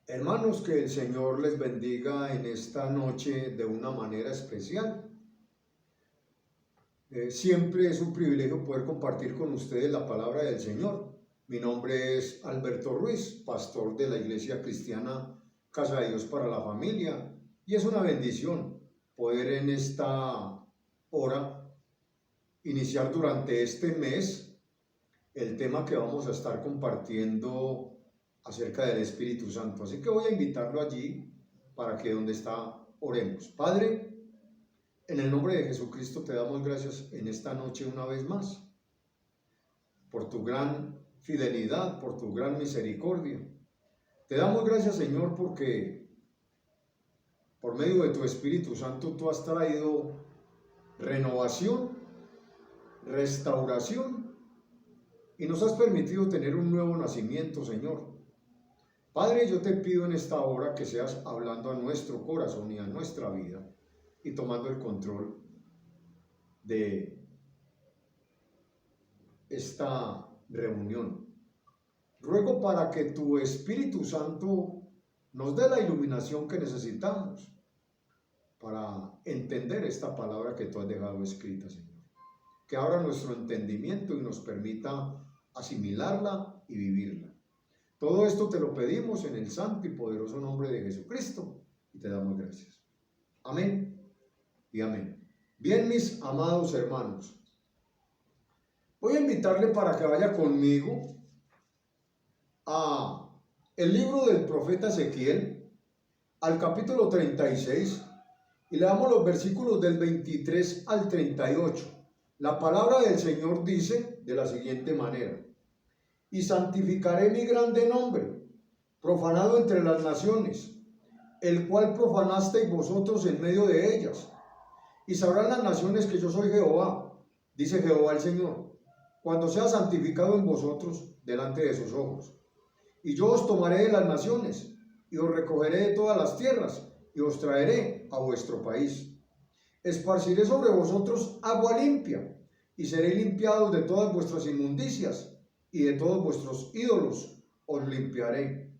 Hermanos, que el Señor les bendiga en esta noche de una manera especial. Siempre es un privilegio poder compartir con ustedes la palabra del Señor. Mi nombre es Alberto Ruiz, pastor de la Iglesia Cristiana Casa de Dios para la Familia, y es una bendición poder en esta hora iniciar durante este mes el tema que vamos a estar compartiendo acerca del Espíritu Santo. Así que voy a invitarlo allí para que donde está oremos. Padre, en el nombre de Jesucristo te damos gracias en esta noche una vez más por tu gran fidelidad, por tu gran misericordia. Te damos gracias, Señor, porque por medio de tu Espíritu Santo tú has traído renovación, restauración y nos has permitido tener un nuevo nacimiento, Señor. Padre, yo te pido en esta hora que seas hablando a nuestro corazón y a nuestra vida y tomando el control de esta reunión. Ruego para que tu Espíritu Santo nos dé la iluminación que necesitamos para entender esta palabra que tú has dejado escrita, Señor. Que abra nuestro entendimiento y nos permita asimilarla y vivirla. Todo esto te lo pedimos en el santo y poderoso nombre de Jesucristo y te damos gracias. Amén y amén. Bien, mis amados hermanos, voy a invitarle para que vaya conmigo a el libro del profeta Ezequiel, al capítulo 36, y leamos los versículos del 23 al 38. La palabra del Señor dice de la siguiente manera: y santificaré mi grande nombre, profanado entre las naciones, el cual profanasteis vosotros en medio de ellas. Y sabrán las naciones que yo soy Jehová, dice Jehová el Señor, cuando sea santificado en vosotros delante de sus ojos. Y yo os tomaré de las naciones, y os recogeré de todas las tierras, y os traeré a vuestro país. Esparciré sobre vosotros agua limpia, y seréis limpiados de todas vuestras inmundicias, y de todos vuestros ídolos os limpiaré.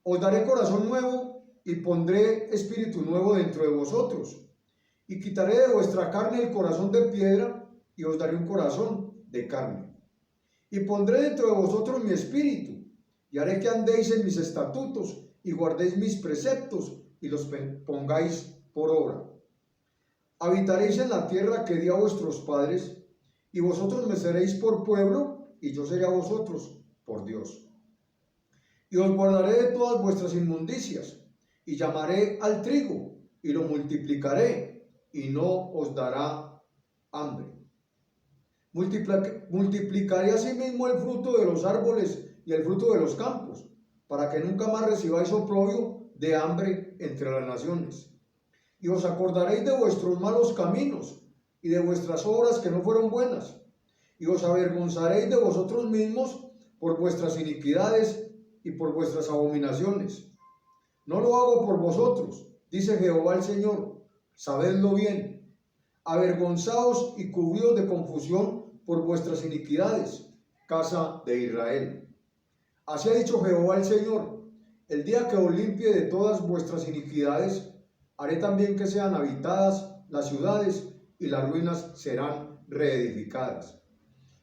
Os daré corazón nuevo, y pondré espíritu nuevo dentro de vosotros. Y quitaré de vuestra carne el corazón de piedra, y os daré un corazón de carne. Y pondré dentro de vosotros mi espíritu, y haré que andéis en mis estatutos, y guardéis mis preceptos, y los pongáis por obra. Habitaréis en la tierra que di a vuestros padres, y vosotros me seréis por pueblo, y yo seré a vosotros por Dios. Y os guardaré de todas vuestras inmundicias, y llamaré al trigo, y lo multiplicaré, y no os dará hambre. Multiplicaré asimismo el fruto de los árboles y el fruto de los campos, para que nunca más recibáis oprobio de hambre entre las naciones. Y os acordaréis de vuestros malos caminos y de vuestras obras que no fueron buenas, y os avergonzaréis de vosotros mismos por vuestras iniquidades y por vuestras abominaciones. No lo hago por vosotros, dice Jehová el Señor, sabedlo bien. Avergonzaos y cubríos de confusión por vuestras iniquidades, casa de Israel. Así ha dicho Jehová el Señor: el día que os limpie de todas vuestras iniquidades, haré también que sean habitadas las ciudades, y las ruinas serán reedificadas.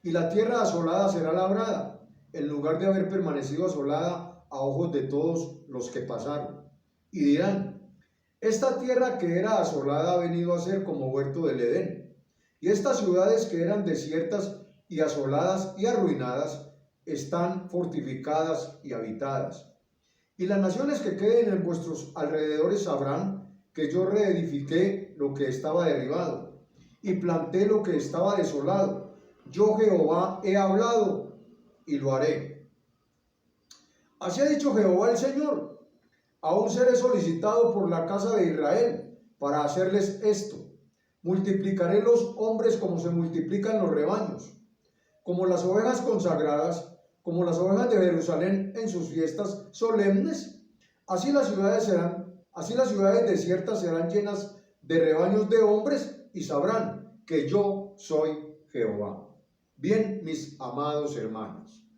Y la tierra asolada será labrada, en lugar de haber permanecido asolada a ojos de todos los que pasaron. Y dirán: esta tierra que era asolada ha venido a ser como huerto del Edén. Y estas ciudades que eran desiertas y asoladas y arruinadas están fortificadas y habitadas. Y las naciones que queden en vuestros alrededores sabrán que yo reedifiqué lo que estaba derribado, y planté lo que estaba desolado. Yo Jehová he hablado y lo haré. Así ha dicho Jehová el Señor: aún seré solicitado por la casa de Israel para hacerles esto. Multiplicaré los hombres como se multiplican los rebaños, como las ovejas consagradas, como las ovejas de Jerusalén en sus fiestas solemnes. Así las ciudades desiertas serán llenas de rebaños de hombres, y sabrán que yo soy Jehová. Bien, mis amados hermanos,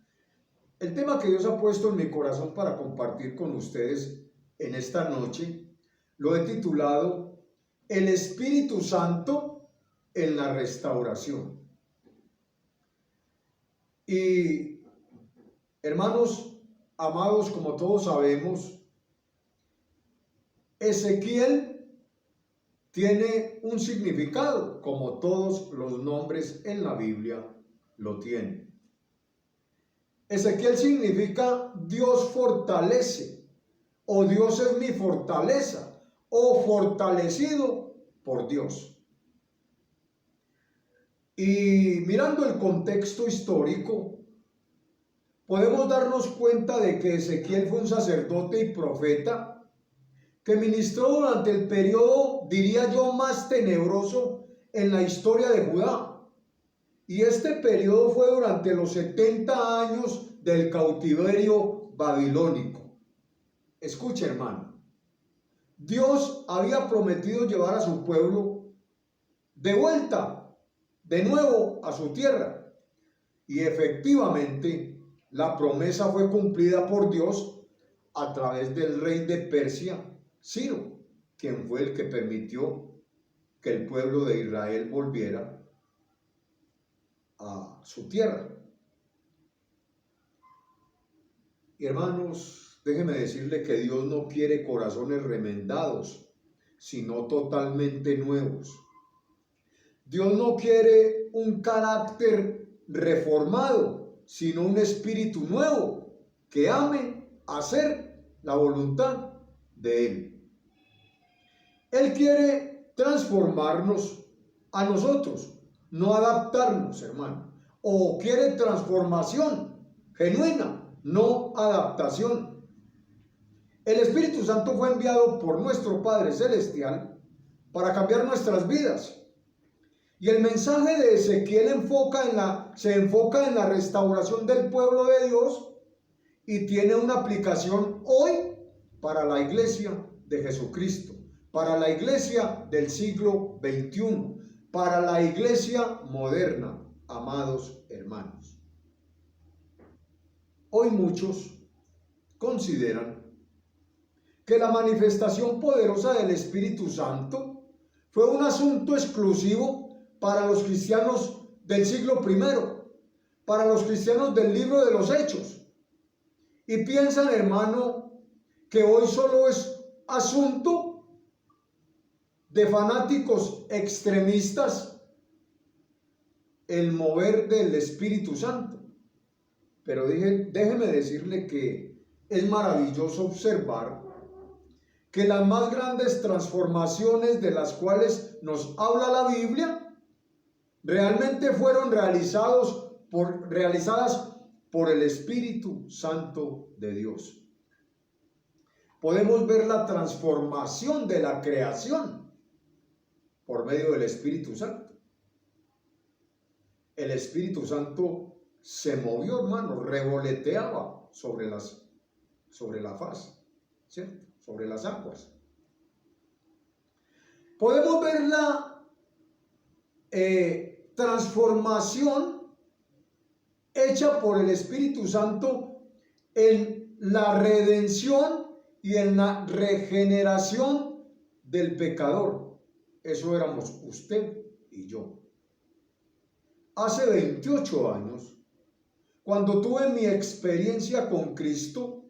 El tema que Dios ha puesto en mi corazón para compartir con ustedes en esta noche lo he titulado El Espíritu Santo en la restauración. Y hermanos amados, como todos sabemos, Ezequiel tiene un significado, como todos los nombres en la Biblia lo tienen. Ezequiel significa Dios fortalece, o Dios es mi fortaleza, o fortalecido por Dios. Y mirando el contexto histórico, podemos darnos cuenta de que Ezequiel fue un sacerdote y profeta que ministró durante el periodo, diría yo, más tenebroso en la historia de Judá. Y este periodo fue durante los 70 años del cautiverio babilónico. Escuche, hermano, Dios había prometido llevar a su pueblo de vuelta, de nuevo a su tierra. Y efectivamente, la promesa fue cumplida por Dios a través del rey de Persia, Ciro, quien fue el que permitió que el pueblo de Israel volviera a su tierra. Y hermanos, déjeme decirle que Dios no quiere corazones remendados, sino totalmente nuevos. Dios no quiere un carácter reformado, sino un espíritu nuevo que ame hacer la voluntad de Él. Él quiere transformarnos a nosotros, no adaptarnos, hermano. O quiere transformación genuina, no adaptación. El Espíritu Santo fue enviado por nuestro Padre Celestial para cambiar nuestras vidas. Y el mensaje de Ezequiel se enfoca en la restauración del pueblo de Dios y tiene una aplicación hoy para la iglesia de Jesucristo, para la iglesia del siglo XXI, para la iglesia moderna, amados hermanos. Hoy muchos consideran que la manifestación poderosa del Espíritu Santo fue un asunto exclusivo para los cristianos del siglo I, para los cristianos del libro de los Hechos. Y piensan, hermano, que hoy solo es asunto de fanáticos extremistas el mover del Espíritu Santo. Pero déjeme decirle que es maravilloso observar que las más grandes transformaciones de las cuales nos habla la Biblia realmente fueron realizadas por el Espíritu Santo de Dios. Podemos ver la transformación de la creación por medio del Espíritu Santo. El Espíritu Santo se movió, hermano, revoloteaba sobre la faz, ¿cierto? Sobre las aguas. Podemos ver la transformación hecha por el Espíritu Santo en la redención y en la regeneración del pecador. Eso éramos usted y yo. Hace 28 años, cuando tuve mi experiencia con Cristo,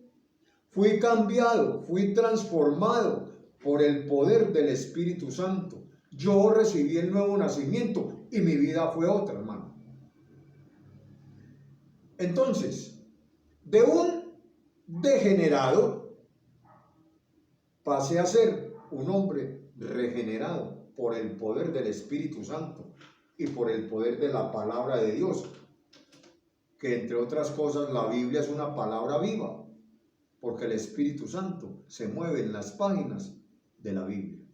fui cambiado, fui transformado por el poder del Espíritu Santo. Yo recibí el nuevo nacimiento y mi vida fue otra, hermano. Entonces, de un degenerado pasé a ser un hombre regenerado por el poder del Espíritu Santo y por el poder de la palabra de Dios, que entre otras cosas la Biblia es una palabra viva, porque el Espíritu Santo se mueve en las páginas de la Biblia.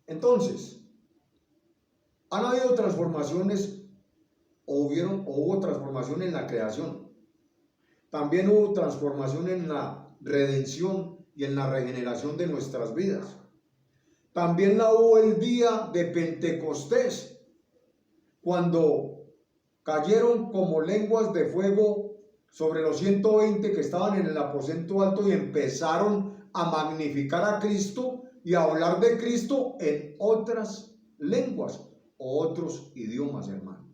Entonces, han habido transformaciones hubo transformación en la creación. También hubo transformación en la redención y en la regeneración de nuestras vidas. También la hubo el día de Pentecostés, cuando cayeron como lenguas de fuego sobre los 120 que estaban en el aposento alto y empezaron a magnificar a Cristo y a hablar de Cristo en otras lenguas o otros idiomas, hermano.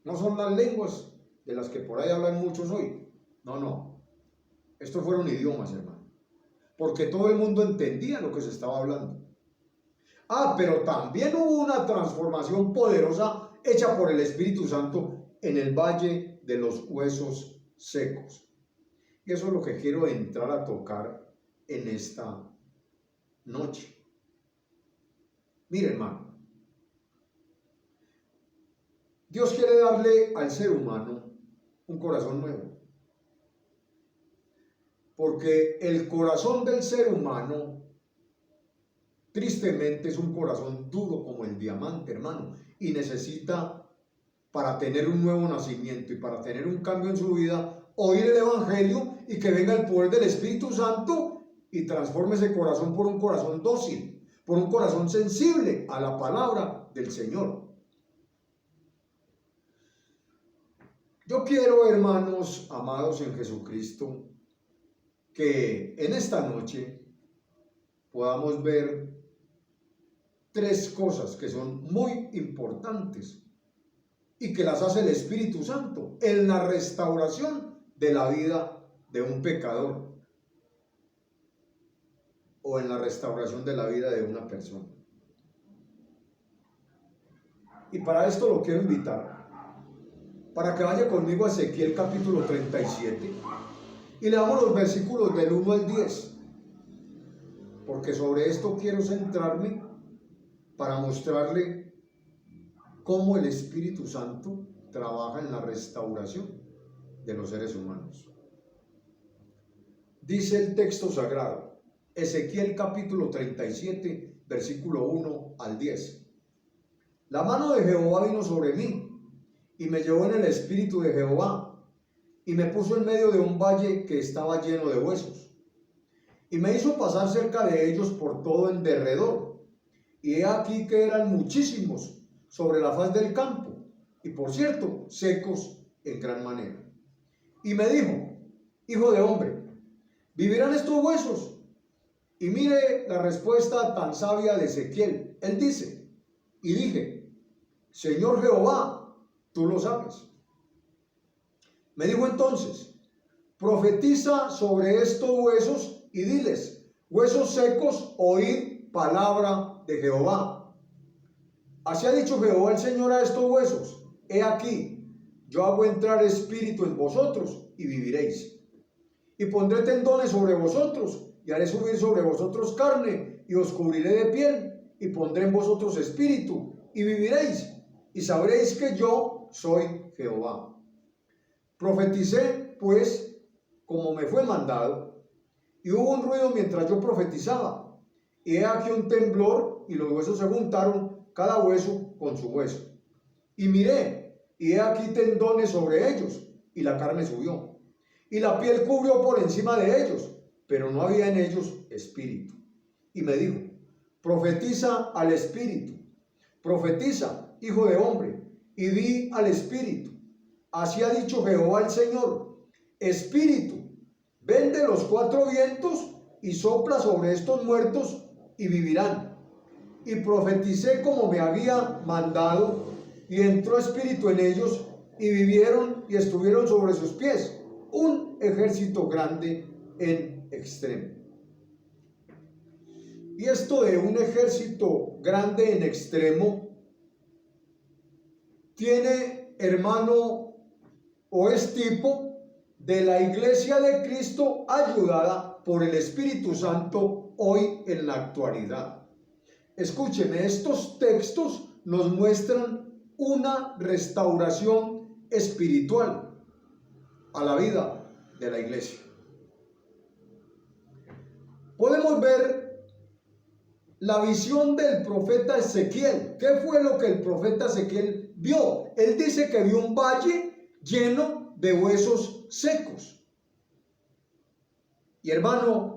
No son las lenguas de las que por ahí hablan muchos hoy. No, no. Estos fueron idiomas, hermano. Porque todo el mundo entendía lo que se estaba hablando. Pero también hubo una transformación poderosa hecha por el Espíritu Santo en el valle de los huesos secos. Y eso es lo que quiero entrar a tocar en esta noche. Mire, hermano, Dios quiere darle al ser humano un corazón nuevo. Porque el corazón del ser humano, tristemente, es un corazón duro como el diamante, hermano, y necesita, para tener un nuevo nacimiento y para tener un cambio en su vida, oír el Evangelio y que venga el poder del Espíritu Santo y transforme ese corazón por un corazón dócil, por un corazón sensible a la palabra del Señor. Yo quiero, hermanos amados en Jesucristo, que en esta noche podamos ver tres cosas que son muy importantes y que las hace el Espíritu Santo en la restauración de la vida de un pecador o en la restauración de la vida de una persona. Y para esto lo quiero invitar para que vaya conmigo a Ezequiel capítulo 37 y leamos los versículos del 1 al 10, porque sobre esto quiero centrarme para mostrarle cómo el Espíritu Santo trabaja en la restauración de los seres humanos. Dice el texto sagrado, Ezequiel capítulo 37, versículo 1 al 10. La mano de Jehová vino sobre mí y me llevó en el espíritu de Jehová y me puso en medio de un valle que estaba lleno de huesos y me hizo pasar cerca de ellos por todo en derredor. Y he aquí que eran muchísimos sobre la faz del campo, y por cierto, secos en gran manera. Y me dijo, hijo de hombre, ¿vivirán estos huesos? Y mire la respuesta tan sabia de Ezequiel. Él dice, y dije, Señor Jehová, tú lo sabes. Me dijo entonces, profetiza sobre estos huesos y diles, huesos secos, oíd palabra de Jehová. Así ha dicho Jehová el Señor a estos huesos, he aquí, yo hago entrar espíritu en vosotros y viviréis. Y pondré tendones sobre vosotros y haré subir sobre vosotros carne y os cubriré de piel y pondré en vosotros espíritu y viviréis y sabréis que yo soy Jehová. Profeticé pues como me fue mandado y hubo un ruido mientras yo profetizaba y he aquí un temblor y los huesos se juntaron cada hueso con su hueso. Y miré, y he aquí tendones sobre ellos, y la carne subió, y la piel cubrió por encima de ellos, pero no había en ellos espíritu. Y me dijo, profetiza al espíritu, profetiza, hijo de hombre, y di al espíritu, así ha dicho Jehová el Señor, espíritu, ven de los cuatro vientos y sopla sobre estos muertos y vivirán. Y profeticé como me había mandado, y entró espíritu en ellos, y vivieron y estuvieron sobre sus pies, un ejército grande en extremo. Y esto de un ejército grande en extremo, tiene, hermano, o es tipo de la iglesia de Cristo ayudada por el Espíritu Santo hoy en la actualidad. Escúcheme, estos textos nos muestran una restauración espiritual a la vida de la iglesia. Podemos ver la visión del profeta Ezequiel. ¿Qué fue lo que el profeta Ezequiel vio? Él dice que vio un valle lleno de huesos secos. Y hermano,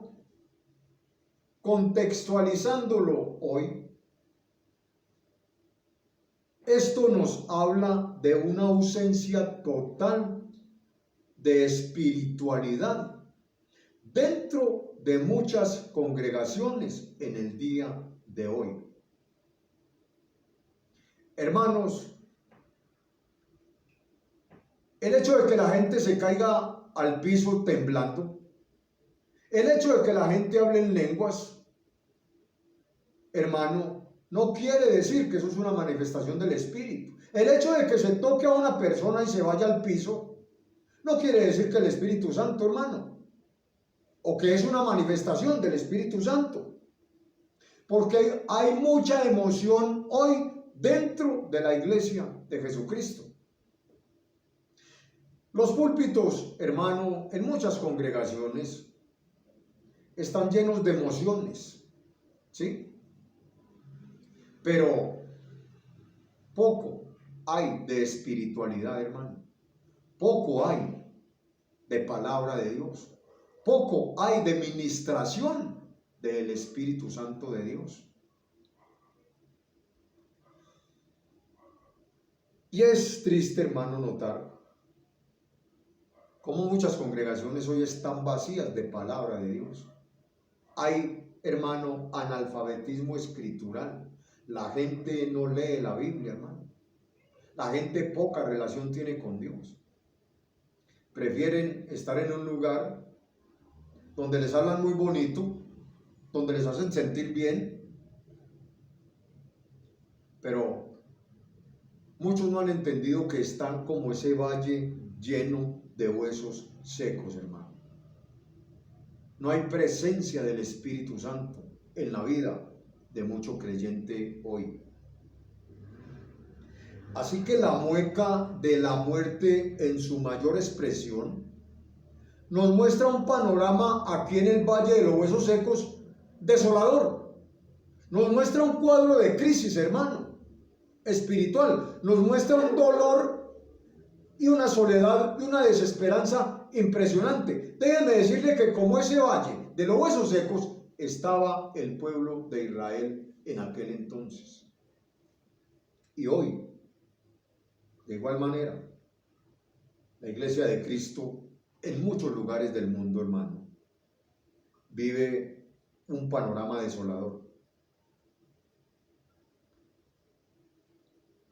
contextualizándolo hoy, esto nos habla de una ausencia total de espiritualidad dentro de muchas congregaciones en el día de hoy. Hermanos, el hecho de que la gente se caiga al piso temblando, el hecho de que la gente hable en lenguas, hermano, no quiere decir que eso es una manifestación del Espíritu. El hecho de que se toque a una persona y se vaya al piso, no quiere decir que el Espíritu Santo, hermano, o que es una manifestación del Espíritu Santo. Porque hay mucha emoción hoy dentro de la iglesia de Jesucristo. Los púlpitos, hermano, en muchas congregaciones están llenos de emociones, ¿sí? Pero poco hay de espiritualidad, hermano. Poco hay de palabra de Dios. Poco hay de ministración del Espíritu Santo de Dios. Y es triste, hermano, notar cómo muchas congregaciones hoy están vacías de palabra de Dios. Hay, hermano, analfabetismo escritural. La gente no lee la Biblia, hermano. La gente poca relación tiene con Dios. Prefieren estar en un lugar donde les hablan muy bonito, donde les hacen sentir bien, pero muchos no han entendido que están como ese valle lleno de huesos secos, hermano. No hay presencia del Espíritu Santo en la vida de mucho creyente hoy. Así que la mueca de la muerte en su mayor expresión nos muestra un panorama aquí en el Valle de los Huesos Secos desolador. Nos muestra un cuadro de crisis, hermano, espiritual. Nos muestra un dolor y una soledad y una desesperanza impresionante. Déjenme decirle que como ese Valle de los Huesos Secos estaba el pueblo de Israel en aquel entonces. Y hoy, de igual manera, la Iglesia de Cristo en muchos lugares del mundo, hermano, vive un panorama desolador.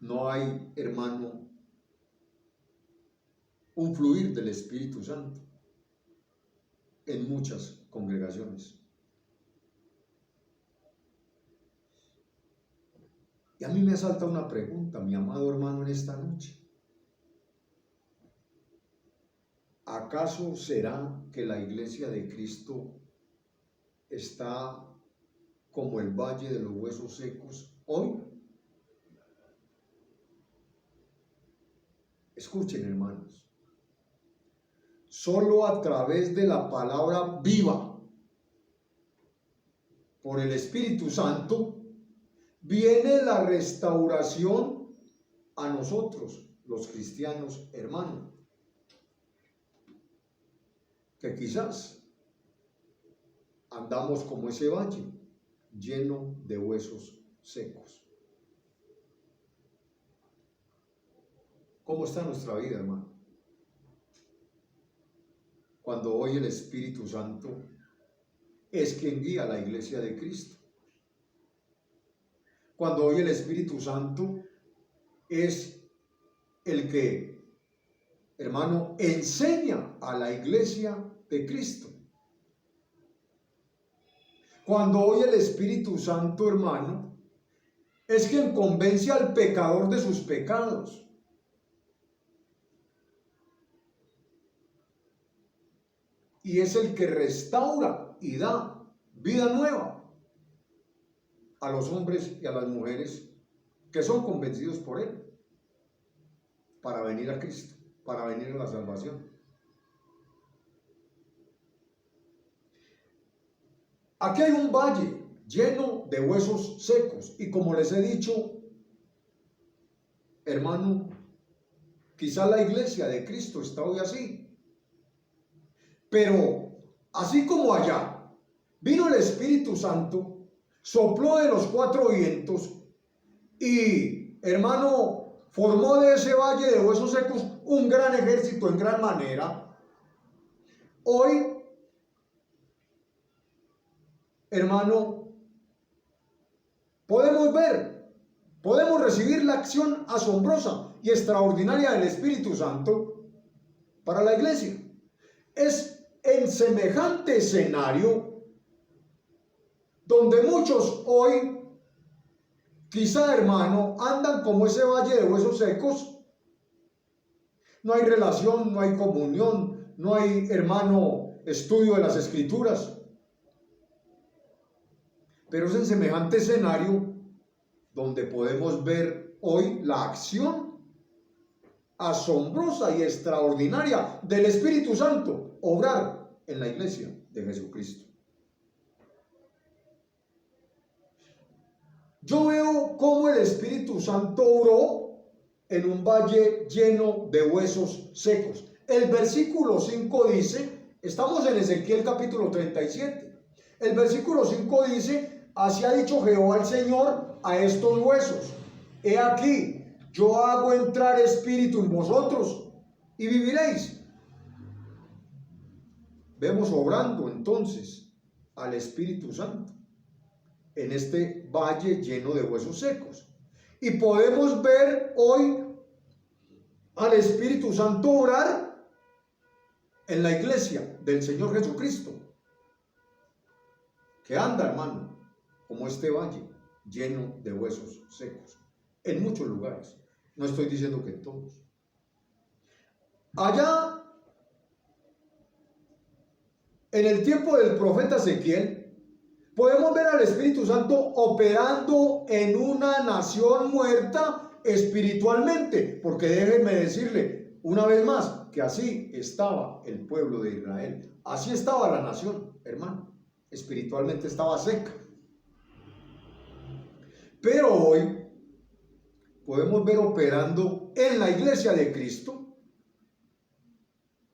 No hay, hermano, un fluir del Espíritu Santo en muchas congregaciones. Y a mí me asalta una pregunta, mi amado hermano, en esta noche. ¿Acaso será que la Iglesia de Cristo está como el Valle de los Huesos Secos hoy? Escuchen, hermanos. Solo a través de la palabra viva por el Espíritu Santo viene la restauración a nosotros, los cristianos, hermanos, que quizás andamos como ese valle lleno de huesos secos. ¿Cómo está nuestra vida, hermano? Cuando hoy el Espíritu Santo es quien guía a la Iglesia de Cristo. Cuando hoy el Espíritu Santo es el que, hermano, enseña a la Iglesia de Cristo. Cuando hoy el Espíritu Santo, hermano, es quien convence al pecador de sus pecados. Y es el que restaura y da vida nueva a los hombres y a las mujeres que son convencidos por Él para venir a Cristo, para venir a la salvación. Aquí hay un valle lleno de huesos secos y como les he dicho, hermano, quizá la Iglesia de Cristo está hoy así. Pero así como allá vino el Espíritu Santo, sopló de los cuatro vientos y, hermano, formó de ese valle de huesos secos un gran ejército en gran manera. Hoy, hermano, podemos recibir la acción asombrosa y extraordinaria del Espíritu Santo para la iglesia. Es en semejante escenario donde muchos hoy, quizá, hermano, andan como ese valle de huesos secos. No hay relación, no hay comunión, no hay, hermano, estudio de las Escrituras. Pero es en semejante escenario donde podemos ver hoy la acción asombrosa y extraordinaria del Espíritu Santo obrar en la iglesia de Jesucristo. Yo veo cómo el Espíritu Santo obró en un valle lleno de huesos secos. El versículo 5 dice, estamos en Ezequiel capítulo 37, el versículo 5 dice, así ha dicho Jehová el Señor a estos huesos, he aquí, yo hago entrar espíritu en vosotros y viviréis. Vemos obrando entonces al Espíritu Santo en este valle lleno de huesos secos. Y podemos ver hoy al Espíritu Santo obrar en la iglesia del Señor Jesucristo, que anda, hermano, como este valle lleno de huesos secos, en muchos lugares. No estoy diciendo que en todos. Allá, en el tiempo del profeta Ezequiel, podemos ver al Espíritu Santo operando en una nación muerta espiritualmente, porque déjenme decirle una vez más que así estaba el pueblo de Israel, así estaba la nación, hermano, espiritualmente estaba seca. Pero hoy podemos ver operando en la iglesia de Cristo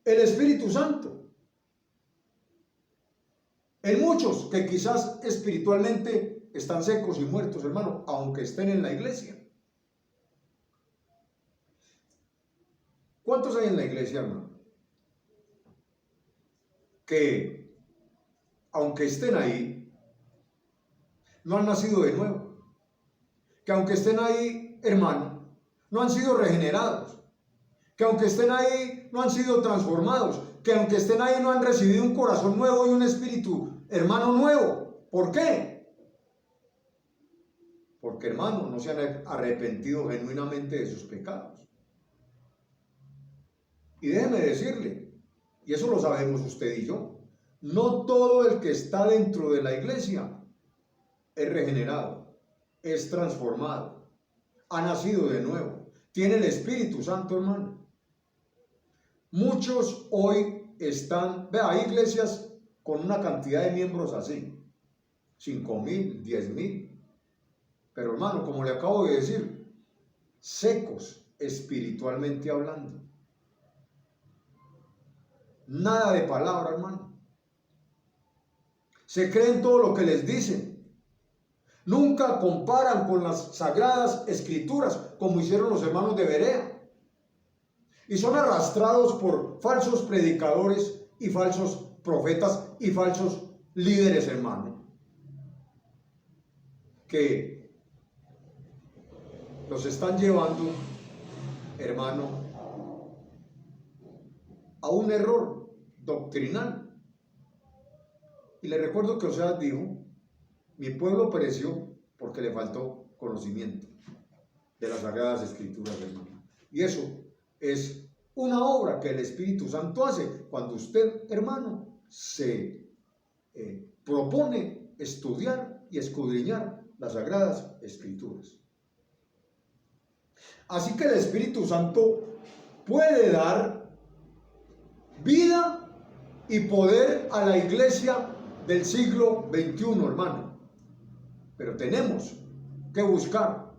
el Espíritu Santo. En muchos que quizás espiritualmente están secos y muertos, hermano, aunque estén en la iglesia. ¿Cuántos hay en la iglesia, hermano? Que, aunque estén ahí, no han nacido de nuevo. Que aunque estén ahí, hermano, no han sido regenerados. Que aunque estén ahí, no han sido transformados. Que aunque estén ahí, no han recibido un corazón nuevo y un espíritu, hermano, nuevo. ¿Por qué? Porque, hermano, no se han arrepentido genuinamente de sus pecados. Y déjeme decirle, y eso lo sabemos usted y yo, no todo el que está dentro de la iglesia es regenerado, es transformado, ha nacido de nuevo, tiene el Espíritu Santo, hermano. Muchos hoy están, vea, hay iglesias con una cantidad de miembros así, 5,000, 10,000, pero, hermano, como le acabo de decir, secos espiritualmente hablando. Nada de palabra, hermano. Se creen todo lo que les dicen. Nunca comparan con las sagradas escrituras como hicieron los hermanos de Berea. Y son arrastrados por falsos predicadores y falsos profetas y falsos líderes, hermano, que los están llevando, hermano, a un error doctrinal. Y le recuerdo que Oseas dijo, mi pueblo pereció porque le faltó conocimiento de las sagradas escrituras, hermano. Y eso es una obra que el Espíritu Santo hace cuando usted, hermano, se propone estudiar y escudriñar las sagradas escrituras. Así que el Espíritu Santo puede dar vida y poder a la iglesia del siglo XXI, hermano. Pero tenemos que buscar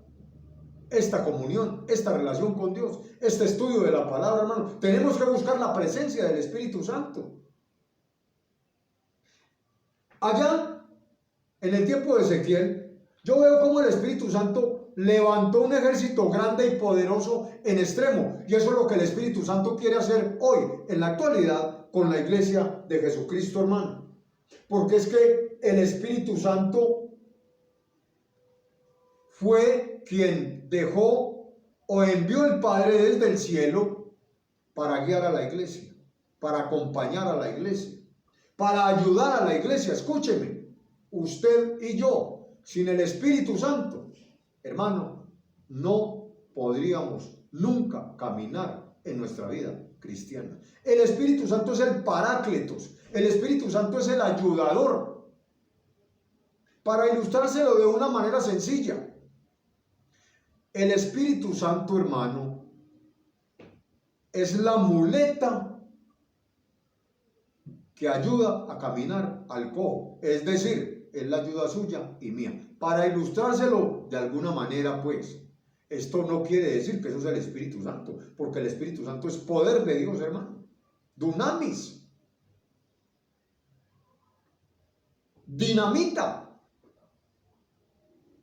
esta comunión, esta relación con Dios, este estudio de la palabra, hermano. Tenemos que buscar la presencia del Espíritu Santo. Allá, en el tiempo de Ezequiel, yo veo cómo el Espíritu Santo levantó un ejército grande y poderoso en extremo. Y eso es lo que el Espíritu Santo quiere hacer hoy, en la actualidad, con la iglesia de Jesucristo, hermano. Porque es que el Espíritu Santo fue quien dejó o envió el Padre desde el cielo para guiar a la iglesia, para acompañar a la iglesia, para ayudar a la iglesia. Escúcheme, usted y yo, sin el Espíritu Santo, hermano, no podríamos nunca caminar en nuestra vida cristiana. El Espíritu Santo es el Parácletos, el Espíritu Santo es el ayudador. Para ilustrárselo de una manera sencilla, el Espíritu Santo, hermano, es la muleta que ayuda a caminar al cojo, es decir, es la ayuda suya y mía. Para ilustrárselo de alguna manera, pues, esto no quiere decir que eso es el Espíritu Santo, porque el Espíritu Santo es poder de Dios, hermano. Dunamis. Dinamita.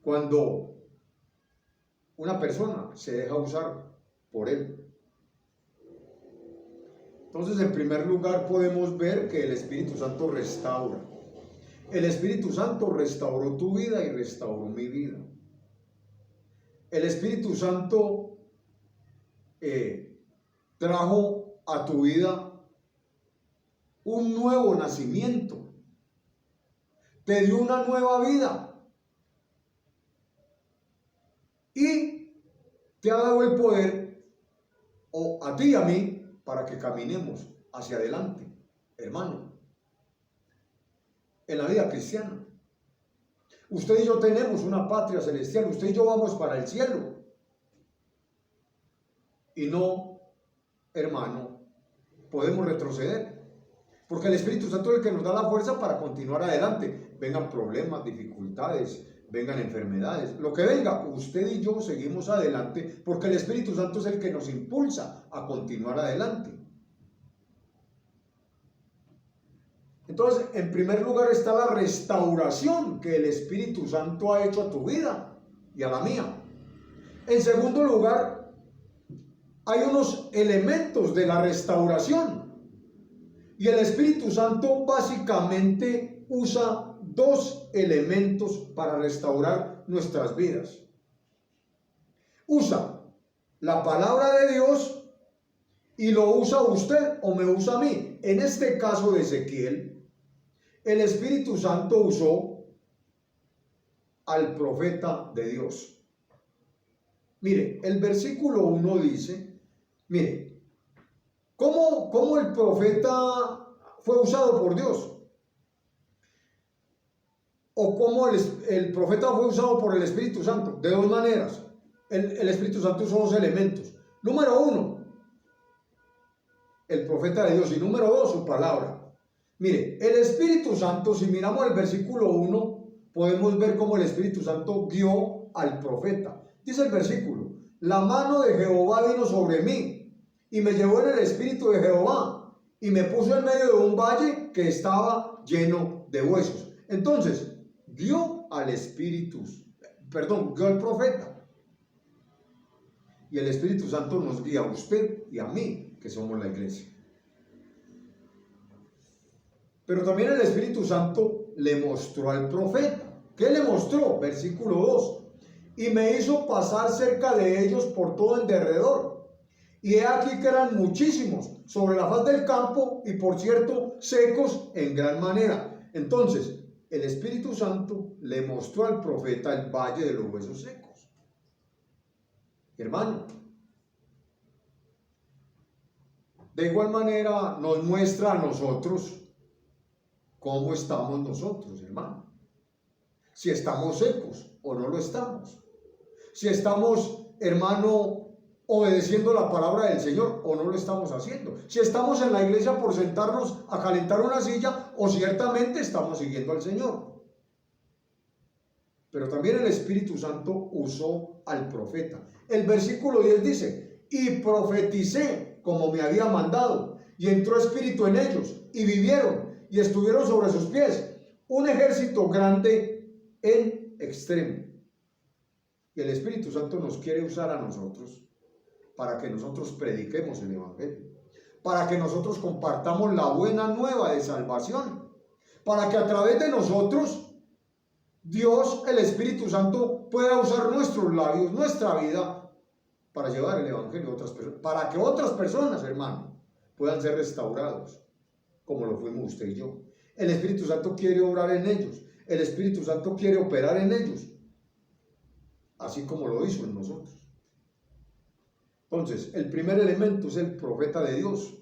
Cuando una persona se deja usar por él. Entonces, en primer lugar, podemos ver que el Espíritu Santo restaura. El Espíritu Santo restauró tu vida y restauró mi vida. El Espíritu Santo trajo a tu vida un nuevo nacimiento. Te dio una nueva vida. Y te ha dado el poder, o a ti y a mí, para que caminemos hacia adelante, hermano, en la vida cristiana. Usted y yo tenemos una patria celestial, usted y yo vamos para el cielo. Y no, hermano, podemos retroceder, porque el Espíritu Santo es el que nos da la fuerza para continuar adelante. Vengan problemas, dificultades, vengan enfermedades, lo que venga, usted y yo seguimos adelante, porque el Espíritu Santo es el que nos impulsa a continuar adelante. Entonces, en primer lugar está la restauración que el Espíritu Santo ha hecho a tu vida y a la mía. En segundo lugar, hay unos elementos de la restauración. Y el Espíritu Santo básicamente usa dos elementos para restaurar nuestras vidas. Usa la palabra de Dios y lo usa usted o me usa a mí. En este caso de Ezequiel, el Espíritu Santo usó al profeta de Dios. Mire, el versículo 1 dice, mire, ¿cómo el profeta fue usado por Dios? O cómo el profeta fue usado por el Espíritu Santo. De dos maneras. El Espíritu Santo usó dos elementos. Número 1, el profeta de Dios. Y número 2, su palabra. Mire, el Espíritu Santo, si miramos el versículo 1, podemos ver cómo el Espíritu Santo guió al profeta. Dice el versículo, la mano de Jehová vino sobre mí y me llevó en el Espíritu de Jehová y me puso en medio de un valle que estaba lleno de huesos. Entonces, guió al profeta. Y el Espíritu Santo nos guía a usted y a mí, que somos la iglesia. Pero también el Espíritu Santo le mostró al profeta. ¿Qué le mostró? Versículo 2. Y me hizo pasar cerca de ellos por todo en derredor. Y he aquí que eran muchísimos sobre la faz del campo y por cierto secos en gran manera. Entonces, el Espíritu Santo le mostró al profeta el valle de los huesos secos. Hermano, de igual manera nos muestra a nosotros cómo estamos nosotros, hermano. Si estamos secos o no lo estamos. Si estamos, hermano, obedeciendo la palabra del Señor o no lo estamos haciendo. Si estamos en la iglesia por sentarnos a calentar una silla o ciertamente estamos siguiendo al Señor. Pero también el Espíritu Santo usó al profeta. El versículo 10 dice, y profeticé como me había mandado, y entró espíritu en ellos, y vivieron, y estuvieron sobre sus pies, un ejército grande en extremo. Y el Espíritu Santo nos quiere usar a nosotros para que nosotros prediquemos el Evangelio, para que nosotros compartamos la buena nueva de salvación, para que a través de nosotros Dios, el Espíritu Santo, pueda usar nuestros labios, nuestra vida, para llevar el Evangelio a otras personas, para que otras personas, hermano, puedan ser restaurados, como lo fuimos usted y yo. El Espíritu Santo quiere obrar en ellos, el Espíritu Santo quiere operar en ellos, así como lo hizo en nosotros. Entonces, el primer elemento es el profeta de Dios,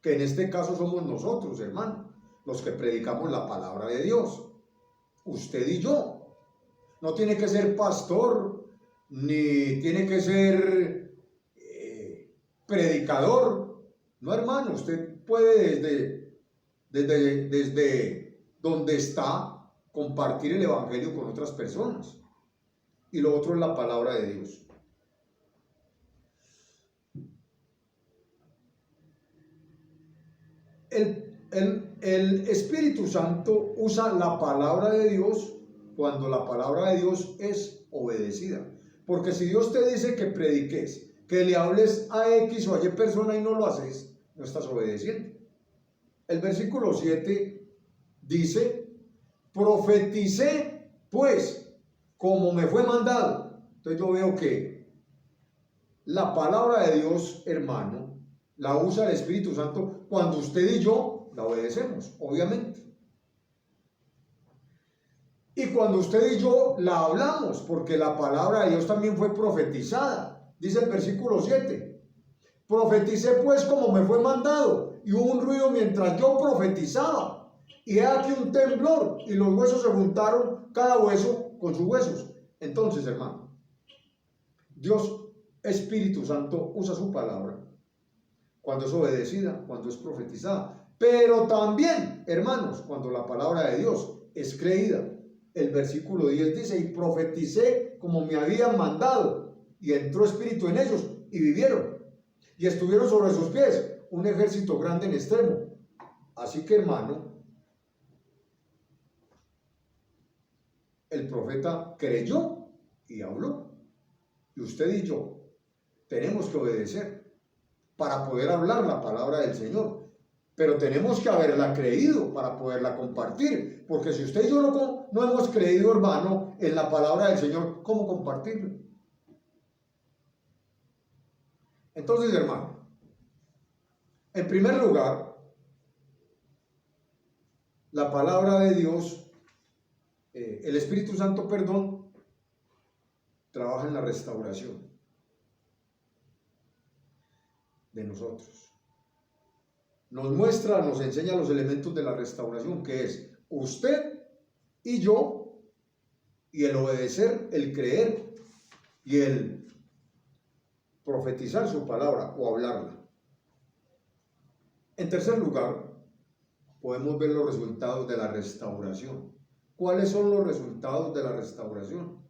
que en este caso somos nosotros, hermano, los que predicamos la palabra de Dios, usted y yo. No tiene que ser pastor, ni tiene que ser predicador. No, hermano, usted puede desde donde está compartir el Evangelio con otras personas. Y lo otro es la palabra de Dios. El Espíritu Santo usa la palabra de Dios cuando la palabra de Dios es obedecida. Porque si Dios te dice que prediques, que le hables a X o a Y persona y no lo haces, no estás obedeciendo. El versículo 7 dice: profeticé pues como me fue mandado. Entonces yo veo que la palabra de Dios, hermano, la usa el Espíritu Santo cuando usted y yo la obedecemos, obviamente. Y cuando usted y yo la hablamos, porque la palabra de Dios también fue profetizada. Dice el versículo 7: profeticé pues como me fue mandado, y hubo un ruido mientras yo profetizaba, y he aquí un temblor, y los huesos se juntaron, cada hueso con sus huesos. Entonces, hermano, Dios Espíritu Santo usa su palabra cuando es obedecida, cuando es profetizada, pero también, hermanos, cuando la palabra de Dios es creída. El versículo 10 dice: y profeticé como me habían mandado, y entró espíritu en ellos, y vivieron, y estuvieron sobre sus pies un ejército grande en extremo. Así que, hermano, el profeta creyó y habló, y usted y yo tenemos que obedecer para poder hablar la palabra del Señor. Pero tenemos que haberla creído para poderla compartir. Porque si usted y yo no hemos creído, hermano, en la palabra del Señor, ¿cómo compartirla? Entonces, hermano, en primer lugar, la palabra de Dios, el Espíritu Santo, perdón, trabaja en la restauración de nosotros. Nos muestra, nos enseña los elementos de la restauración, que es usted y yo, y el obedecer, el creer y el profetizar su palabra o hablarla. En tercer lugar, podemos ver los resultados de la restauración. ¿Cuáles son los resultados de la restauración?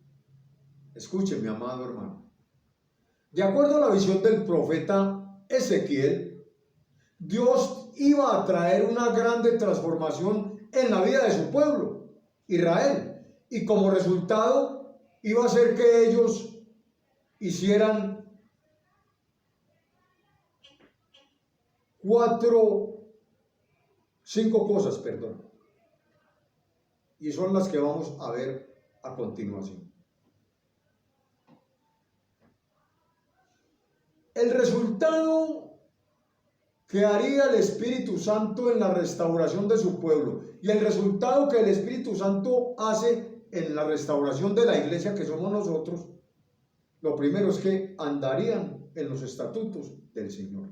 Escuche, mi amado hermano. De acuerdo a la visión del profeta Ezequiel, Dios iba a traer una grande transformación en la vida de su pueblo, Israel, y como resultado iba a hacer que ellos hicieran 5 cosas, perdón, y son las que vamos a ver a continuación. El resultado que haría el Espíritu Santo en la restauración de su pueblo y el resultado que el Espíritu Santo hace en la restauración de la iglesia que somos nosotros, lo primero es que andarían en los estatutos del Señor.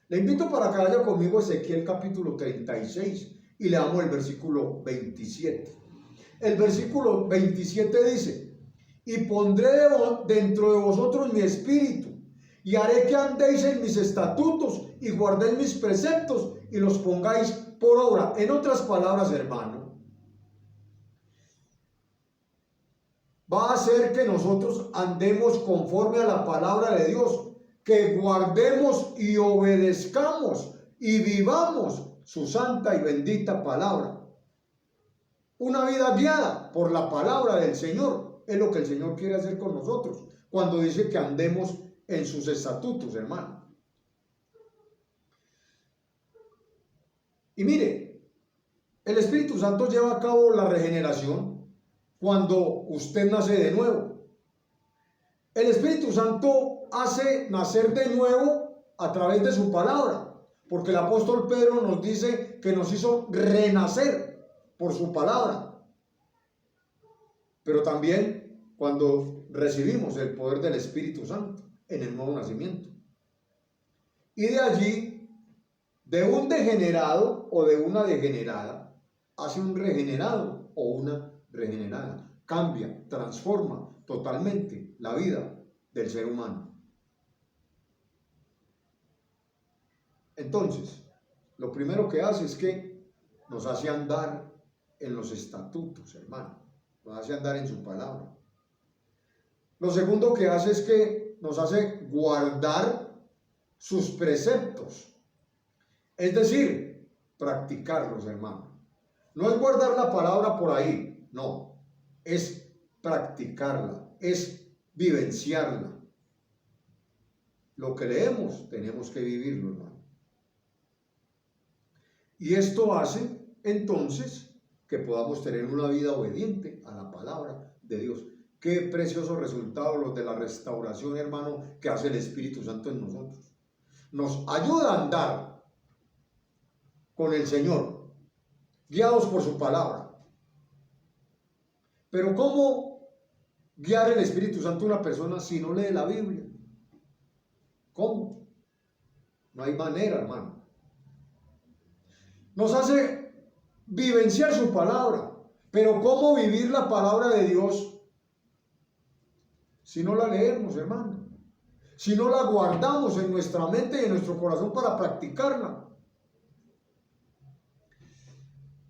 Le invito para que vaya conmigo a Ezequiel capítulo 36 y leamos el versículo 27. El versículo 27 dice: y pondré dentro de vosotros mi espíritu, y haré que andéis en mis estatutos y guardéis mis preceptos y los pongáis por obra. En otras palabras, hermano, va a hacer que nosotros andemos conforme a la palabra de Dios, que guardemos y obedezcamos y vivamos su santa y bendita palabra. Una vida guiada por la palabra del Señor. Señor. Es lo que el Señor quiere hacer con nosotros cuando dice que andemos en sus estatutos, hermano. Y mire, el Espíritu Santo lleva a cabo la regeneración cuando usted nace de nuevo. El Espíritu Santo hace nacer de nuevo a través de su palabra, porque el apóstol Pedro nos dice que nos hizo renacer por su palabra. Pero también cuando recibimos el poder del Espíritu Santo en el nuevo nacimiento. Y de allí, de un degenerado o de una degenerada, hace un regenerado o una regenerada. Cambia, transforma totalmente la vida del ser humano. Entonces, lo primero que hace es que nos hace andar en los estatutos, hermano. Nos hace andar en su palabra. Lo segundo que hace es que nos hace guardar sus preceptos. Es decir, practicarlos, hermano. No es guardar la palabra por ahí, no. Es practicarla, es vivenciarla. Lo que leemos tenemos que vivirlo, hermano. Y esto hace entonces que podamos tener una vida obediente a la palabra de Dios. Qué preciosos resultados los de la restauración, hermano, que hace el Espíritu Santo en nosotros. Nos ayuda a andar con el Señor, guiados por su palabra. Pero ¿cómo guiar el Espíritu Santo a una persona si no lee la Biblia? ¿Cómo? No hay manera, hermano. Nos hace vivenciar su palabra, pero ¿cómo vivir la palabra de Dios si no la leemos, hermano? Si no la guardamos en nuestra mente y en nuestro corazón para practicarla.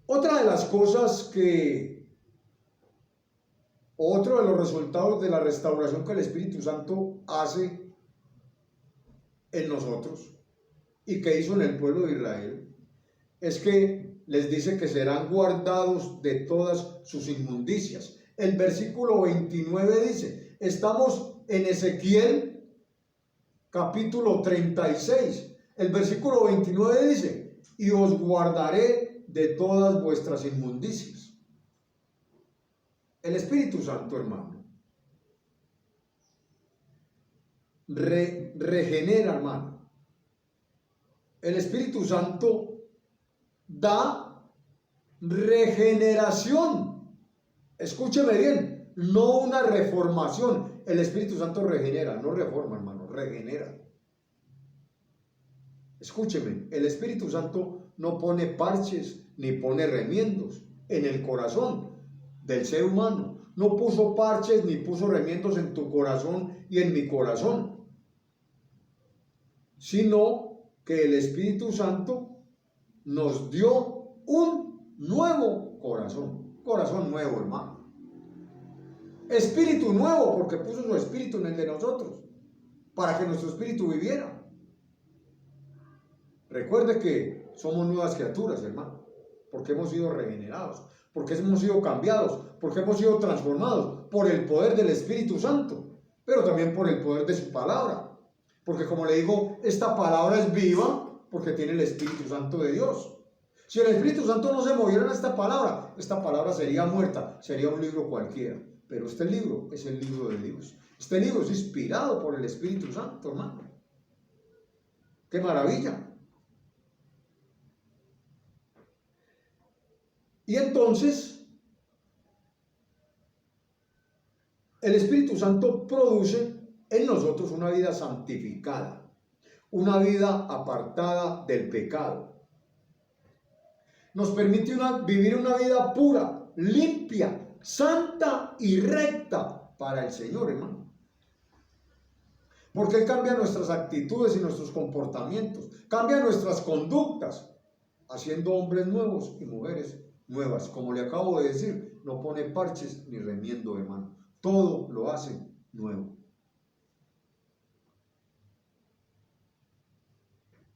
Otra de las cosas otro de los resultados de la restauración que el Espíritu Santo hace en nosotros y que hizo en el pueblo de Israel, es que les dice que serán guardados de todas sus inmundicias. El versículo 29 dice, estamos en Ezequiel capítulo 36. El versículo 29 dice, y os guardaré de todas vuestras inmundicias. El Espíritu Santo, hermano, regenera, hermano. El Espíritu Santo da regeneración. Escúcheme bien, no una reformación. El Espíritu Santo regenera, no reforma, hermano, regenera. Escúcheme, el Espíritu Santo no pone parches ni pone remiendos en el corazón del ser humano. No puso parches ni puso remiendos en tu corazón y en mi corazón, sino que el Espíritu Santo nos dio un nuevo corazón nuevo, hermano. Espíritu nuevo, porque puso su espíritu en el de nosotros, para que nuestro espíritu viviera. Recuerde que somos nuevas criaturas, hermano, porque hemos sido regenerados, porque hemos sido cambiados, porque hemos sido transformados por el poder del Espíritu Santo, pero también por el poder de su palabra. Porque como le digo, esta palabra es viva porque tiene el Espíritu Santo de Dios. Si el Espíritu Santo no se moviera en esta palabra sería muerta, sería un libro cualquiera. Pero este libro es el libro de Dios. Este libro es inspirado por el Espíritu Santo, hermano. ¡Qué maravilla! Y entonces, el Espíritu Santo produce en nosotros una vida santificada, una vida apartada del pecado. Nos permite vivir una vida pura, limpia, santa y recta para el Señor, hermano. Porque Él cambia nuestras actitudes y nuestros comportamientos, cambia nuestras conductas, haciendo hombres nuevos y mujeres nuevas. Como le acabo de decir, no pone parches ni remiendo, hermano. Todo lo hace nuevo.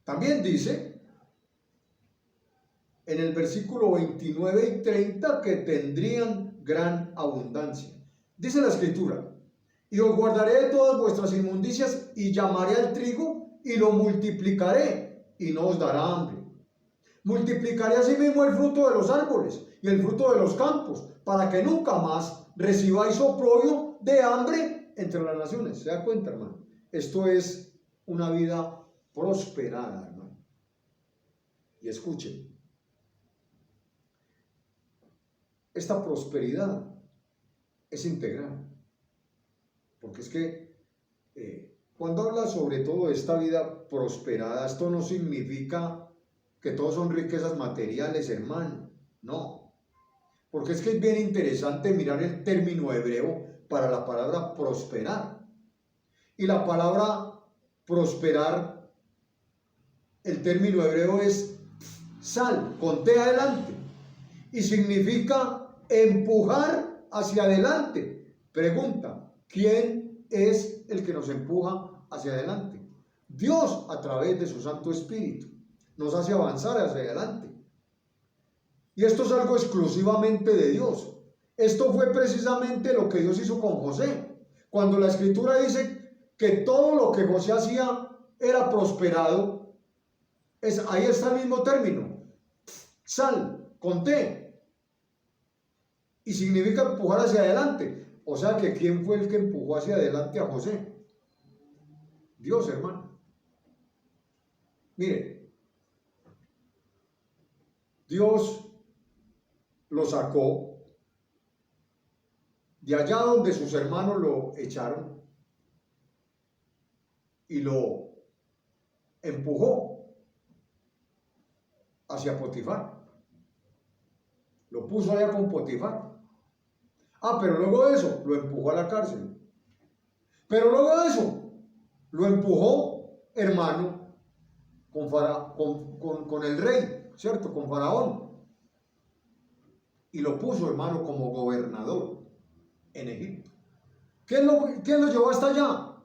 También dice en el versículo 29 y 30 que tendrían gran abundancia. Dice la escritura, y os guardaré de todas vuestras inmundicias y llamaré al trigo y lo multiplicaré y no os dará hambre. Multiplicaré asimismo el fruto de los árboles y el fruto de los campos, para que nunca más recibáis oprobio de hambre entre las naciones. ¿Se da cuenta, hermano? Esto es una vida prosperada, hermano. Y escuchen, esta prosperidad es integral. Porque es que cuando habla sobre todo de esta vida prosperada, esto no significa que todos son riquezas materiales, hermano. No. Porque es que es bien interesante mirar el término hebreo para la palabra prosperar. Y la palabra prosperar, el término hebreo es sal, con T adelante. Y significa empujar hacia adelante. Pregunta, ¿quién es el que nos empuja hacia adelante? Dios, a través de su Santo Espíritu, nos hace avanzar hacia adelante. Y esto es algo exclusivamente de Dios. Esto fue precisamente lo que Dios hizo con José. Cuando la Escritura dice que todo lo que José hacía era prosperado, ahí está el mismo término, sal, con T, y significa empujar hacia adelante. O sea que ¿quién fue el que empujó hacia adelante a José? Dios, hermano. Mire, Dios lo sacó de allá donde sus hermanos lo echaron y lo empujó hacia Potifar. Lo puso allá con Potifar. Pero luego de eso lo empujó a la cárcel. Pero luego de eso lo empujó, hermano, con el rey, ¿cierto? Con Faraón. Y lo puso, hermano, como gobernador en Egipto. ¿Quién lo llevó hasta allá?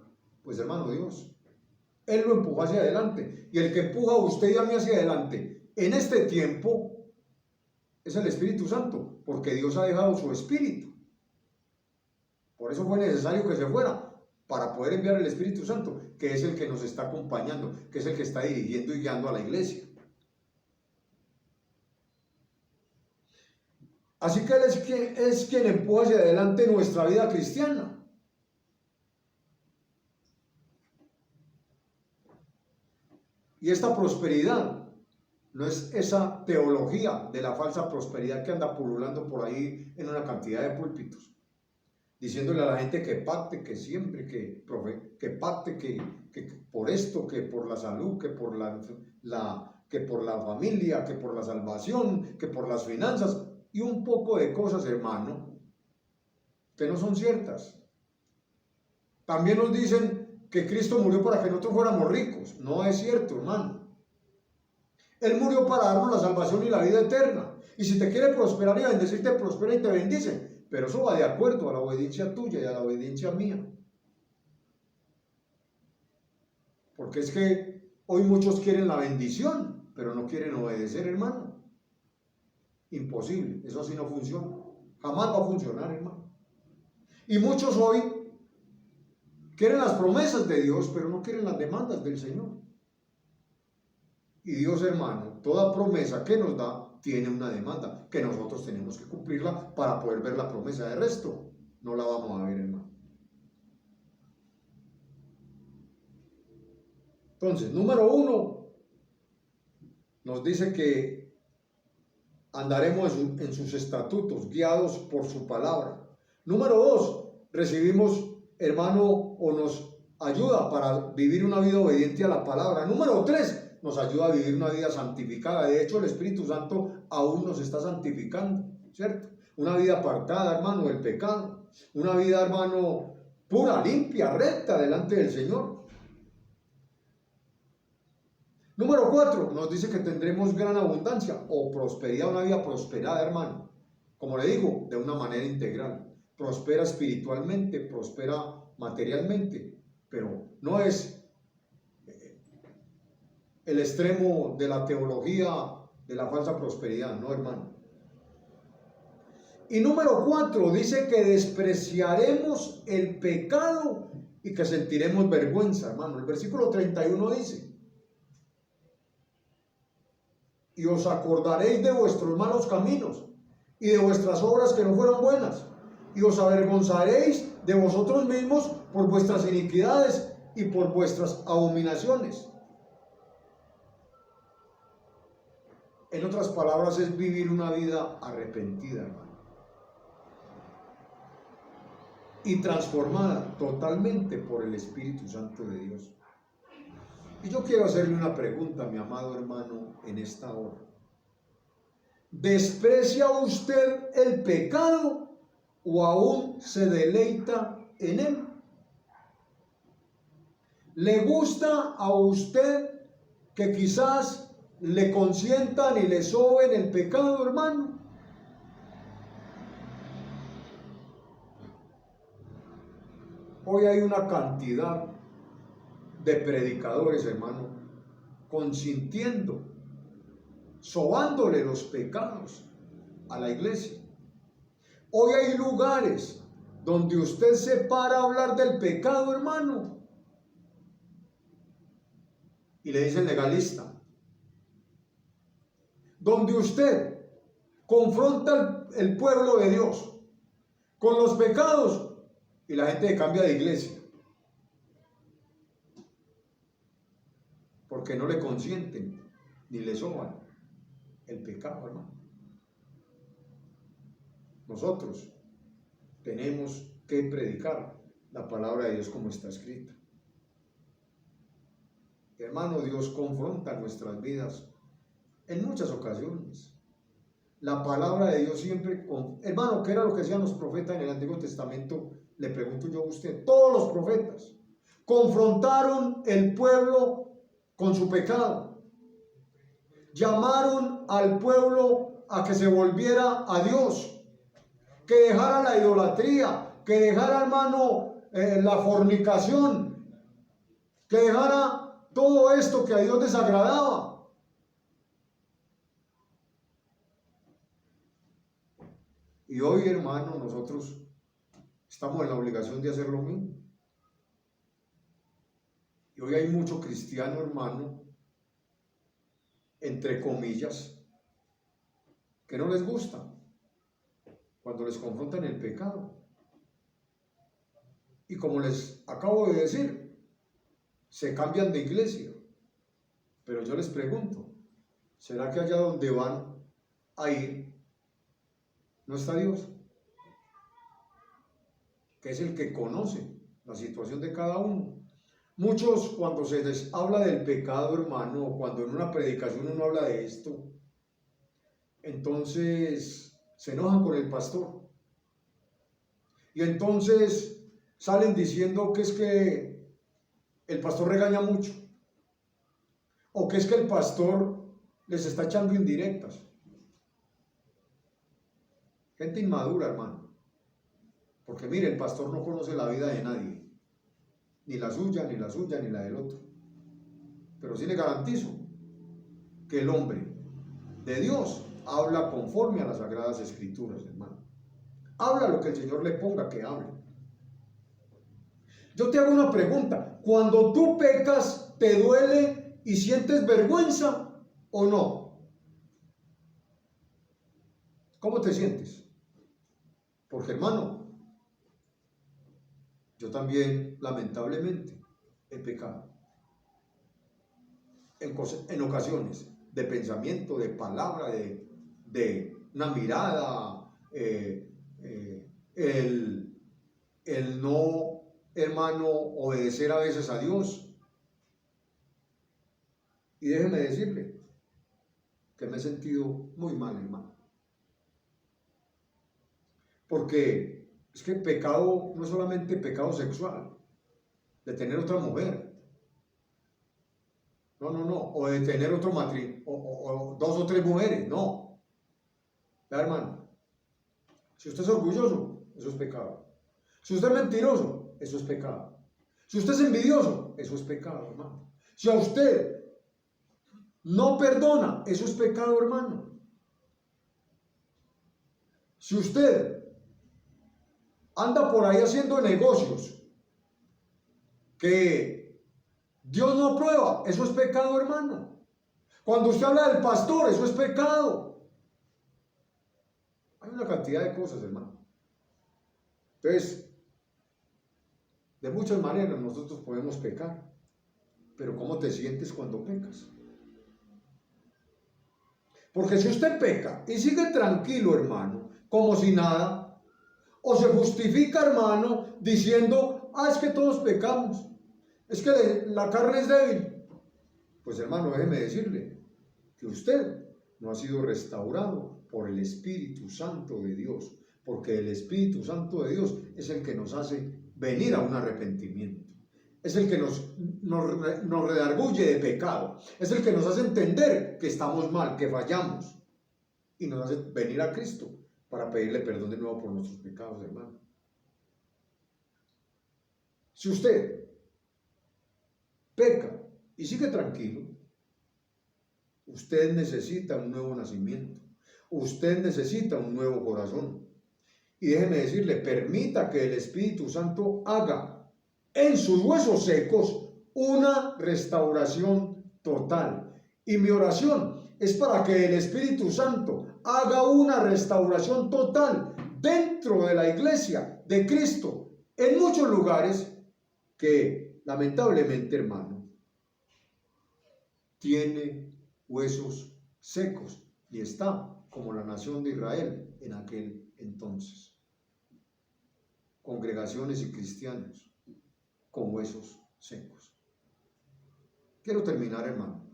Pues, hermano, Dios. Él lo empujó hacia adelante. Y el que empuja a usted y a mí hacia adelante en este tiempo es el Espíritu Santo, porque Dios ha dejado su Espíritu. Por eso fue necesario que se fuera, para poder enviar el Espíritu Santo, que es el que nos está acompañando, que es el que está dirigiendo y guiando a la iglesia. Así que Él es quien empuja hacia adelante nuestra vida cristiana. Y esta prosperidad no es esa teología de la falsa prosperidad que anda pululando por ahí en una cantidad de púlpitos, diciéndole a la gente que pacte, que siempre, que pacte, que por esto, que por la salud, que por que por la familia, que por la salvación, que por las finanzas, y un poco de cosas, hermano, que no son ciertas. También nos dicen que Cristo murió para que nosotros fuéramos ricos. No es cierto, hermano. Él murió para darnos la salvación y la vida eterna. Y si te quiere prosperar y bendecir, te prospera y te bendice. Pero eso va de acuerdo a la obediencia tuya y a la obediencia mía. Porque es que hoy muchos quieren la bendición, pero no quieren obedecer, hermano. Imposible, eso así no funciona. Jamás va a funcionar, hermano. Y muchos hoy quieren las promesas de Dios, pero no quieren las demandas del Señor. Y Dios, hermano, toda promesa que nos da tiene una demanda, que nosotros tenemos que cumplirla para poder ver la promesa. De resto, no la vamos a ver, hermano. Entonces, número 1, nos dice que andaremos en sus estatutos, guiados por su palabra. Número 2, recibimos, hermano, o nos ayuda para vivir una vida obediente a la palabra. Número 3, nos ayuda a vivir una vida santificada. De hecho, el Espíritu Santo aún nos está santificando, ¿cierto? Una vida apartada, hermano, del pecado. Una vida, hermano, pura, limpia, recta delante del Señor. Número 4, nos dice que tendremos gran abundancia o prosperidad, una vida prosperada, hermano. Como le digo, de una manera integral. Prospera espiritualmente, prospera materialmente, pero no es el extremo de la teología de la falsa prosperidad, no, hermano. Y número 4, dice que despreciaremos el pecado y que sentiremos vergüenza, hermano. El versículo 31 dice: y os acordaréis de vuestros malos caminos y de vuestras obras que no fueron buenas, y os avergonzaréis de vosotros mismos por vuestras iniquidades y por vuestras abominaciones. En otras palabras, es vivir una vida arrepentida, hermano, y transformada totalmente por el Espíritu Santo de Dios. Y yo quiero hacerle una pregunta, mi amado hermano, en esta hora. ¿Desprecia usted el pecado o aún se deleita en él? ¿Le gusta a usted que quizás le consientan y le soben el pecado, hermano? Hoy hay una cantidad de predicadores, hermano, consintiendo, sobándole los pecados a la iglesia. Hoy hay lugares donde usted se para a hablar del pecado, hermano, y le dicen legalista. Donde usted confronta el pueblo de Dios con los pecados y la gente cambia de iglesia porque no le consienten ni le soban el pecado, hermano. Nosotros tenemos que predicar la palabra de Dios como está escrita. Hermano, Dios confronta nuestras vidas en muchas ocasiones. La palabra de Dios siempre, hermano, ¿qué era lo que decían los profetas en el Antiguo Testamento? Le pregunto yo a usted. Todos los profetas confrontaron el pueblo con su pecado. Llamaron al pueblo a que se volviera a Dios, que dejara la idolatría, que dejara, hermano, la fornicación, que dejara todo esto que a Dios desagradaba. Y hoy, hermano, nosotros estamos en la obligación de hacer lo mismo. Y hoy hay mucho cristiano, hermano, entre comillas, que no les gusta cuando les confrontan el pecado. Y como les acabo de decir, se cambian de iglesia. Pero yo les pregunto, ¿será que allá donde van a ir no está Dios? Que es el que conoce la situación de cada uno. Muchos, cuando se les habla del pecado, hermano, o cuando en una predicación uno habla de esto, entonces se enojan con el pastor. Y entonces salen diciendo que es que el pastor regaña mucho, o que es que el pastor les está echando indirectas. Gente inmadura, hermano. Porque mire, el pastor no conoce la vida de nadie, ni la suya, ni la suya, ni la del otro. Pero sí le garantizo que el hombre de Dios habla conforme a las Sagradas Escrituras, hermano. Habla lo que el Señor le ponga que hable. Yo te hago una pregunta. Cuando tú pecas, ¿te duele y sientes vergüenza o no? ¿Cómo te sientes? Porque, hermano, yo también, lamentablemente, he pecado. En ocasiones, de pensamiento, de palabra, de una mirada, el no, hermano, obedecer a veces a Dios. Y déjeme decirle que me he sentido muy mal, hermano. Porque es que el pecado no es solamente pecado sexual, de tener otra mujer. No, o de tener otro matrimonio, o 2 o 3 mujeres, no. Vea, hermano, si usted es orgulloso, eso es pecado. Si usted es mentiroso, eso es pecado. Si usted es envidioso, eso es pecado, hermano. Si a usted no perdona, eso es pecado, hermano. Si usted anda por ahí haciendo negocios que Dios no aprueba, eso es pecado, hermano. Cuando usted habla del pastor, eso es pecado. Hay una cantidad de cosas, hermano. Entonces, de muchas maneras nosotros podemos pecar, pero ¿cómo te sientes cuando pecas? Porque si usted peca y sigue tranquilo, hermano, como si nada, o se justifica, hermano, diciendo, es que todos pecamos, es que la carne es débil, pues hermano, déjeme decirle que usted no ha sido restaurado por el Espíritu Santo de Dios, porque el Espíritu Santo de Dios es el que nos hace venir a un arrepentimiento. Es el que nos redarguye de pecado. Es el que nos hace entender que estamos mal, que fallamos. Y nos hace venir a Cristo para pedirle perdón de nuevo por nuestros pecados, hermano. Si usted peca y sigue tranquilo, usted necesita un nuevo nacimiento. Usted necesita un nuevo corazón. Y déjeme decirle, permita que el Espíritu Santo haga en sus huesos secos una restauración total. Y mi oración es para que el Espíritu Santo haga una restauración total dentro de la iglesia de Cristo en muchos lugares que lamentablemente, hermano, tiene huesos secos y está como la nación de Israel en aquel entonces. Congregaciones y cristianos con huesos secos. Quiero terminar, hermano,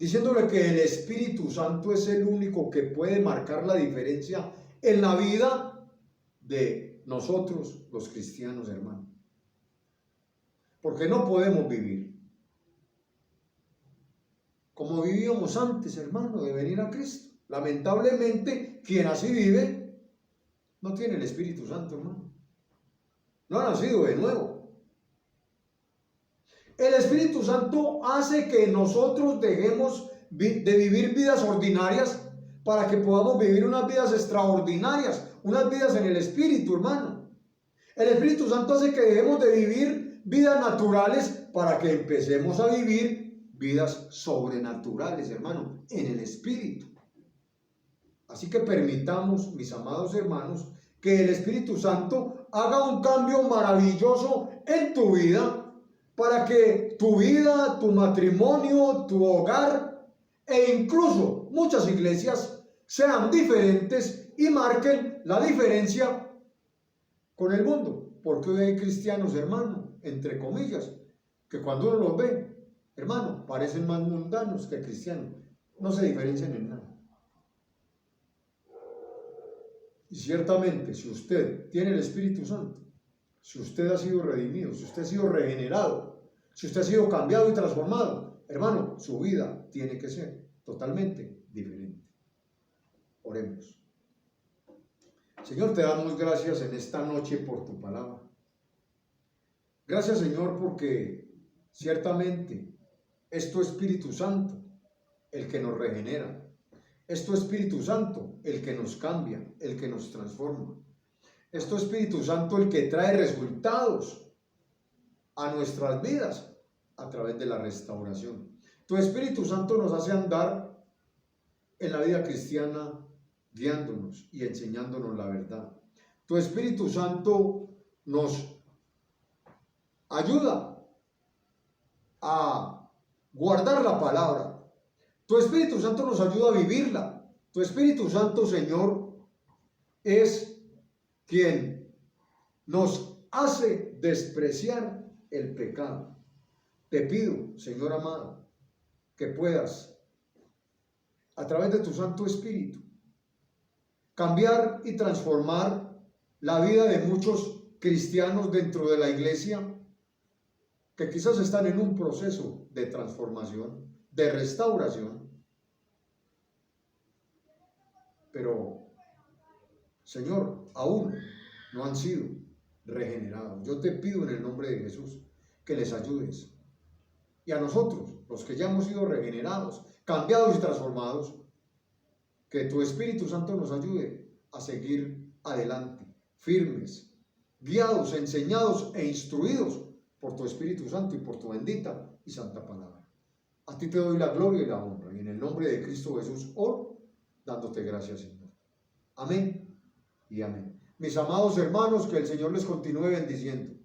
diciéndole que el Espíritu Santo es el único que puede marcar la diferencia en la vida de nosotros los cristianos, hermano. Porque no podemos vivir como vivíamos antes, hermano, de venir a Cristo. Lamentablemente, quien así vive no tiene el Espíritu Santo, hermano. No ha nacido de nuevo. El Espíritu Santo hace que nosotros dejemos de vivir vidas ordinarias para que podamos vivir unas vidas extraordinarias, unas vidas en el Espíritu, hermano. El Espíritu Santo hace que dejemos de vivir vidas naturales para que empecemos a vivir vidas sobrenaturales, hermano, en el Espíritu. Así que permitamos, mis amados hermanos, que el Espíritu Santo haga un cambio maravilloso en tu vida para que tu vida, tu matrimonio, tu hogar e incluso muchas iglesias sean diferentes y marquen la diferencia con el mundo. Porque hoy hay cristianos, hermano, entre comillas, que cuando uno los ve, hermano, parecen más mundanos que cristianos. No se diferencian en nada. Y ciertamente, si usted tiene el Espíritu Santo, si usted ha sido redimido, si usted ha sido regenerado, si usted ha sido cambiado y transformado, hermano, su vida tiene que ser totalmente diferente. Oremos. Señor, te damos gracias en esta noche por tu palabra. Gracias, Señor, porque ciertamente es tu Espíritu Santo el que nos regenera. Es tu Espíritu Santo el que nos cambia, el que nos transforma. Es tu Espíritu Santo el que trae resultados a nuestras vidas a través de la restauración. Tu Espíritu Santo nos hace andar en la vida cristiana guiándonos y enseñándonos la verdad. Tu Espíritu Santo nos ayuda a guardar la palabra. Tu Espíritu Santo nos ayuda a vivirla. Tu Espíritu Santo, Señor, es quien nos hace despreciar el pecado. Te pido, Señor amado, que puedas, a través de tu Santo Espíritu, cambiar y transformar la vida de muchos cristianos dentro de la iglesia que quizás están en un proceso de transformación, de restauración, pero, Señor, aún no han sido regenerados. Yo te pido en el nombre de Jesús que les ayudes. Y a nosotros, los que ya hemos sido regenerados, cambiados y transformados, Que tu Espíritu Santo nos ayude a seguir adelante, firmes, guiados, enseñados e instruidos por tu Espíritu Santo y por tu bendita y santa palabra. A ti te doy la gloria y la honra, y en el nombre de Cristo Jesús oro, dándote gracias, Señor. Amén y amén. Mis amados hermanos, que el Señor les continúe bendiciendo.